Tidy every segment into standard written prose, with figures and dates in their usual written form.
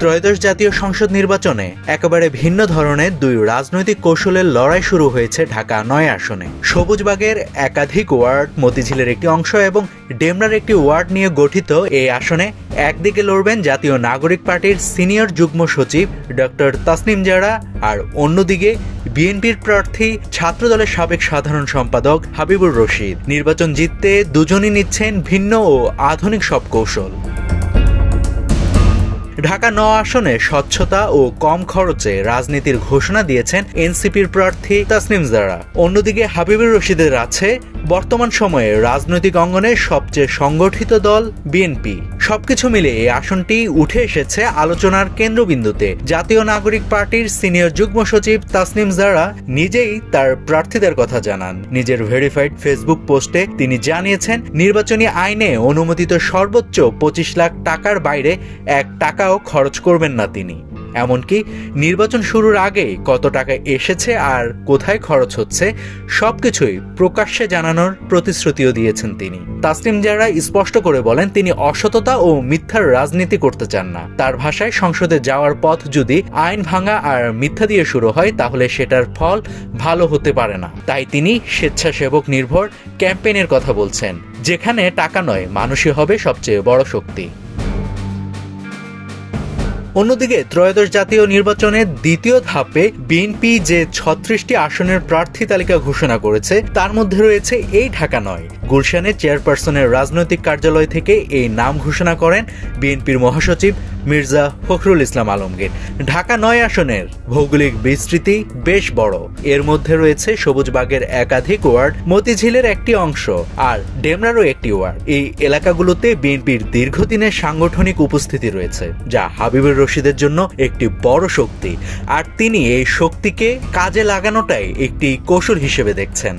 ত্রয়োদশ জাতীয় সংসদ নির্বাচনে একেবারে ভিন্ন ধরনের দুই রাজনৈতিক কৌশলের লড়াই শুরু হয়েছে ঢাকা ৯ আসনে। সবুজবাগের একাধিক ওয়ার্ড, মতিঝিলের একটি অংশ এবং ডেমরার একটি ওয়ার্ড নিয়ে গঠিত এই আসনে একদিকে লড়বেন জাতীয় নাগরিক পার্টির সিনিয়র যুগ্ম সচিব ডক্টর তাসনিম জারা, আর অন্যদিকে বিএনপির প্রার্থী ছাত্রদলের সাবেক সাধারণ সম্পাদক হাবিবুর রশিদ। নির্বাচন জিততে দুজনই নিচ্ছেন ভিন্ন ও আধুনিক সব কৌশল। ঢাকা ৯ আসনে স্বচ্ছতা ও কম খরচে রাজনীতির ঘোষণা দিয়েছেন এনসিপির প্রার্থী তাসনিম জারা। অন্যদিকে হাবিবুর রশিদের আছে বর্তমান সময়ে রাজনৈতিক অঙ্গনের সবচেয়ে সংগঠিত দল বিএনপি। সবকিছু মিলে এই আসনটি উঠে এসেছে আলোচনার কেন্দ্রবিন্দুতে। জাতীয় নাগরিক পার্টির সিনিয়র যুগ্ম সচিব তাসনিম জারা নিজেই তার প্রার্থীদের কথা জানান। নিজের ভেরিফাইড ফেসবুক পোস্টে তিনি জানিয়েছেন, নির্বাচনী আইনে অনুমোদিত সর্বোচ্চ ২৫ লাখ টাকার বাইরে ১ টাকাও খরচ করবেন না তিনি। এমনকি নির্বাচন শুরুর আগে কত টাকা এসেছে আর কোথায় খরচ হচ্ছে সবকিছুই প্রকাশ্যে জানানোর প্রতিশ্রুতিও দিয়েছেন তিনি। তাসনিম জারা স্পষ্ট করে বলেন, তিনি অসততা ও মিথ্যার রাজনীতি করতে চান না। তার ভাষায়, সংসদে যাওয়ার পথ যদি আইন ভাঙা আর মিথ্যা দিয়ে শুরু হয় তাহলে সেটার ফল ভালো হতে পারে না। তাই তিনি স্বেচ্ছাসেবক নির্ভর ক্যাম্পেইনের কথা বলছেন, যেখানে টাকা নয় মানুষই হবে সবচেয়ে বড় শক্তি। অন্যদিকে ত্রয়োদশ জাতীয় নির্বাচনের দ্বিতীয় ধাপে বিএনপি যে ৩৬টি আসনের প্রার্থী তালিকা ঘোষণা করেছে তার মধ্যে রয়েছে এই ঢাকা ৯। গুলশানে চেয়ারপারসনের রাজনৈতিক কার্যালয় থেকে এই নাম ঘোষণা করেন বিএনপির মহাসচিব মির্জা ফখরুল ইসলাম আলমগীর। ঢাকা ৯ আসনের ভৌগোলিক বিস্তৃতি বেশ বড়। এর মধ্যে রয়েছে সবুজবাগের একাধিক ওয়ার্ড, মতিঝিলের একটি অংশ আর ডেমরারও একটি ওয়ার্ড। এই এলাকাগুলোতে বিএনপির দীর্ঘদিনের সাংগঠনিক উপস্থিতি রয়েছে, যা হাবিবুর রশিদের জন্য একটি বড় শক্তি, আর তিনি এই শক্তিকে কাজে লাগানোটাই একটি কৌশল হিসেবে দেখছেন।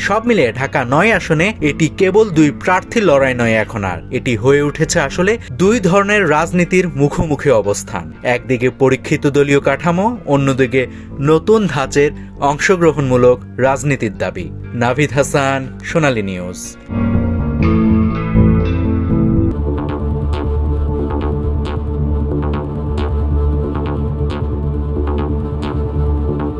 সব মিলিয়ে ঢাকা ৯ আসনে এটি কেবল দুই প্রার্থীর লড়াই নয়, এখন আর এটি হয়ে উঠেছে আসলে দুই ধরনের রাজনীতির মুখোমুখি অবস্থান। একদিকে পরীক্ষিত দলীয় কাঠামো, অন্যদিকে নতুন ধাঁচের অংশগ্রহণমূলক রাজনীতির দাবি। নাভিদ হাসান, সোনালী নিউজ।